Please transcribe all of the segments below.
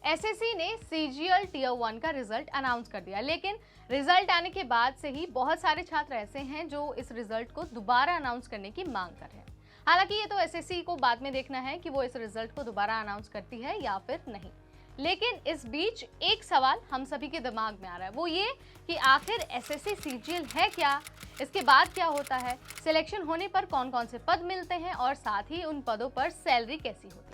SSC ने CGL tier 1 का result announce कर दिया, लेकिन रिजल्ट आने के बाद से ही बहुत सारे छात्र ऐसे हैं जो इस रिजल्ट को दोबारा अनाउंस करने की मांग कर रहे हैं। हालांकि ये तो एसएससी को बाद में देखना है कि वो इस रिजल्ट को दोबारा अनाउंस करती है या फिर नहीं। लेकिन इस बीच एक सवाल हम सभी के दिमाग में आ रहा है, वो ये कि आखिर एसएससी सीजीएल है क्या, इसके बाद क्या होता है, सिलेक्शन होने पर कौन कौन से पद मिलते हैं और साथ ही उन पदों पर सैलरी कैसी होती है।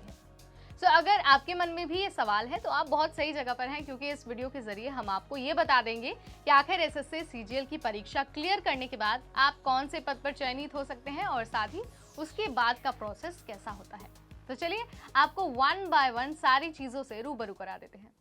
अगर आपके मन में भी ये सवाल है तो आप बहुत सही जगह पर हैं, क्योंकि इस वीडियो के जरिए हम आपको ये बता देंगे कि आखिर एसएससी सीजीएल की परीक्षा क्लियर करने के बाद आप कौन से पद पर चयनित हो सकते हैं और साथ ही उसके बाद का प्रोसेस कैसा होता है। तो चलिए आपको वन बाय वन सारी चीजों से रूबरू करा देते हैं।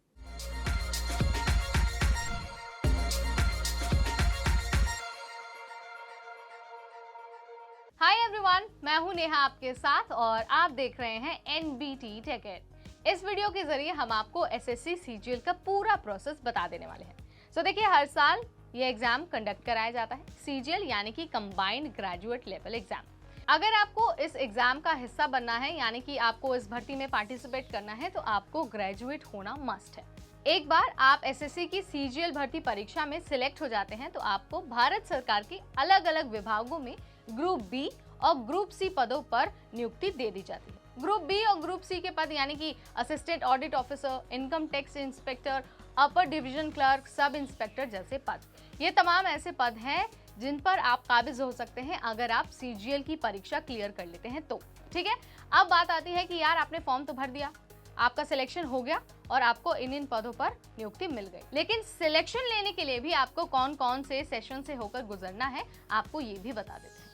हाय एवरीवन, मैं हूं नेहा आपके साथ और आप देख रहे हैं एनबीटी टेकेट। इस वीडियो के जरिए हम आपको एसएससी सीजीएल का पूरा प्रोसेस बता देने वाले हैं। देखिए, हर साल ये एग्जाम कंडक्ट कराया जाता है, सीजीएल यानी कि कंबाइंड ग्रेजुएट लेवल एग्जाम। अगर आपको इस एग्जाम का हिस्सा बनना है, यानी कि आपको इस भर्ती में पार्टिसिपेट करना है, तो आपको ग्रेजुएट होना मस्ट है। एक बार आप एसएससी की सीजीएल भर्ती परीक्षा में सिलेक्ट हो जाते हैं तो आपको भारत सरकार के अलग अलग विभागों में ग्रुप बी और ग्रुप सी पदों पर नियुक्ति दे दी जाती है। ग्रुप बी और ग्रुप सी के पद यानी कि assistant audit officer, income tax inspector, upper division clerk, sub inspector जैसे पद, ये तमाम ऐसे पद हैं जिन पर आप काबिज हो सकते हैं अगर आप सीजीएल की परीक्षा क्लियर कर लेते हैं तो। ठीक है, अब बात आती है कि यार आपने फॉर्म तो भर दिया, आपका सिलेक्शन हो गया और आपको इन पदों पर नियुक्ति मिल गई, लेकिन सिलेक्शन लेने के लिए भी आपको कौन कौन से सेशन से होकर गुजरना है आपको ये भी बता देते हैं।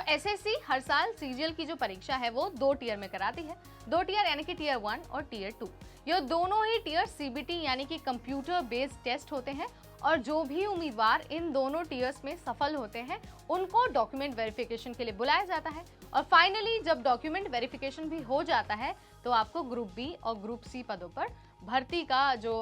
एसएससी हर साल सीजीएल की जो परीक्षा है वो 2 टियर में कराती है। 2 टियर यानी कि टियर 1 और टियर 2। ये दोनों ही टियर सीबीटी यानी कि कंप्यूटर बेस्ड टेस्ट होते हैं और जो भी उम्मीदवार इन दोनों टियर्स में सफल होते हैं उनको डॉक्यूमेंट वेरिफिकेशन के लिए बुलाया जाता है और फाइनली जब डॉक्यूमेंट वेरिफिकेशन भी हो जाता है तो आपको ग्रुप बी और ग्रुप सी पदों पर भर्ती का जो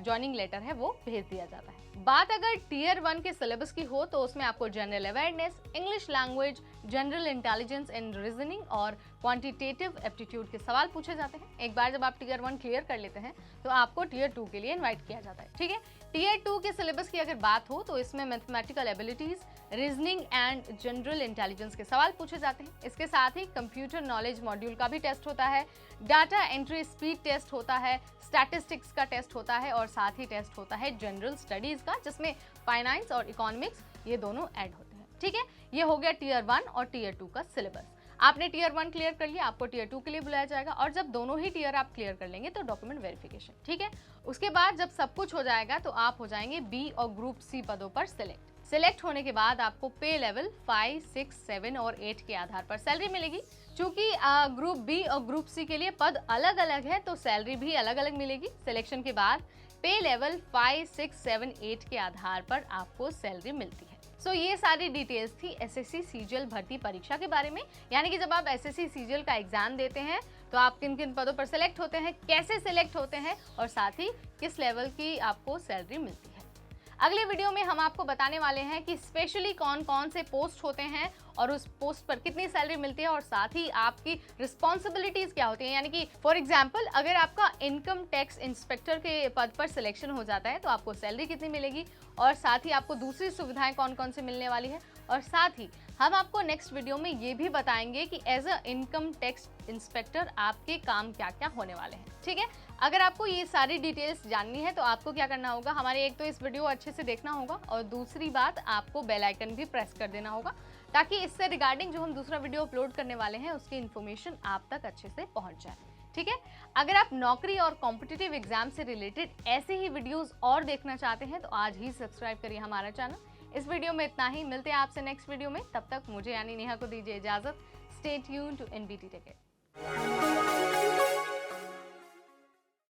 ज्वाइनिंग लेटर है वो भेज दिया जाता है। बात अगर टियर 1 के सिलेबस की हो तो उसमें आपको general awareness, English language, general intelligence and reasoning और क्वांटिटेटिव एप्टीट्यूड के सवाल पूछे जाते हैं। एक बार जब आप टियर 1 क्लियर कर लेते हैं तो आपको टियर 2 के लिए इनवाइट किया जाता है। ठीक है, टियर 2 के सिलेबस की अगर बात हो तो इसमें mathematical abilities, reasoning and general intelligence के सवाल पूछे जाते हैं। इसके साथ ही कंप्यूटर नॉलेज मॉड्यूल का भी टेस्ट होता है, डाटा एंट्री स्पीड टेस्ट होता है, स्टैटिस्टिक्स का टेस्ट होता है और साथ ही टेस्ट होता है जनरल स्टडीज का, जिसमें फाइनेंस और इकोनॉमिक्स ये दोनों ऐड होते हैं। ठीक है, ये हो गया टियर 1 और टियर 2 का सिलेबस। आपने टियर 1 क्लियर कर लिया, आपको टियर 2 के लिए बुलाया जाएगा और जब दोनों ही टियर आप क्लियर कर लेंगे तो डॉक्यूमेंट वेरिफिकेशन। ठीक है, उसके बाद जब सब कुछ हो जाएगा तो आप हो जाएंगे बी और ग्रुप सी पदों पर सिलेक्ट होने के बाद आपको पे लेवल 5, 6, 7 और 8 के आधार पर सैलरी मिलेगी। चूंकि ग्रुप बी और ग्रुप सी के लिए पद अलग अलग है तो सैलरी भी अलग अलग मिलेगी। सिलेक्शन के बाद पे लेवल 5, 6, 7, 8 के आधार पर आपको सैलरी मिलती है। ये सारी डिटेल्स थी एसएससी सीजीएल भर्ती परीक्षा के बारे में, यानी कि जब आप एसएससी सीजीएल का एग्जाम देते हैं तो आप किन किन पदों पर सिलेक्ट होते हैं, कैसे सिलेक्ट होते हैं और साथ ही किस लेवल की आपको सैलरी मिलती है। अगले वीडियो में हम आपको बताने वाले हैं कि स्पेशली कौन कौन से पोस्ट होते हैं और उस पोस्ट पर कितनी सैलरी मिलती है और साथ ही आपकी रिस्पॉन्सिबिलिटीज क्या होती है। यानी कि फॉर एग्जांपल अगर आपका इनकम टैक्स इंस्पेक्टर के पद पर सिलेक्शन हो जाता है तो आपको सैलरी कितनी मिलेगी और साथ ही आपको दूसरी सुविधाएं कौन कौन से मिलने वाली है और साथ ही हम आपको नेक्स्ट वीडियो में ये भी बताएंगे कि as a income tax inspector आपके काम क्या क्या होने वाले हैं। ठीक है, अगर आपको ये सारी डिटेल्स जाननी है तो आपको क्या करना होगा, हमारे एक तो इस वीडियो अच्छे से देखना होगा और दूसरी बात आपको बेल आइकन भी प्रेस कर देना होगा ताकि इससे रिगार्डिंग जो हम दूसरा वीडियो अपलोड करने वाले हैं उसकी इन्फॉर्मेशन आप तक अच्छे से पहुंच जाए। ठीक है, अगर आप नौकरी और कॉम्पिटिटिव एग्जाम से रिलेटेड ऐसे ही वीडियोस और देखना चाहते हैं तो आज ही सब्सक्राइब करिए हमारा चैनल। इस वीडियो में इतना ही, मिलते हैं आपसे नेक्स्ट वीडियो में। तब तक मुझे यानी नेहा को दीजिए इजाजत। Stay tuned to NBT टेकेट।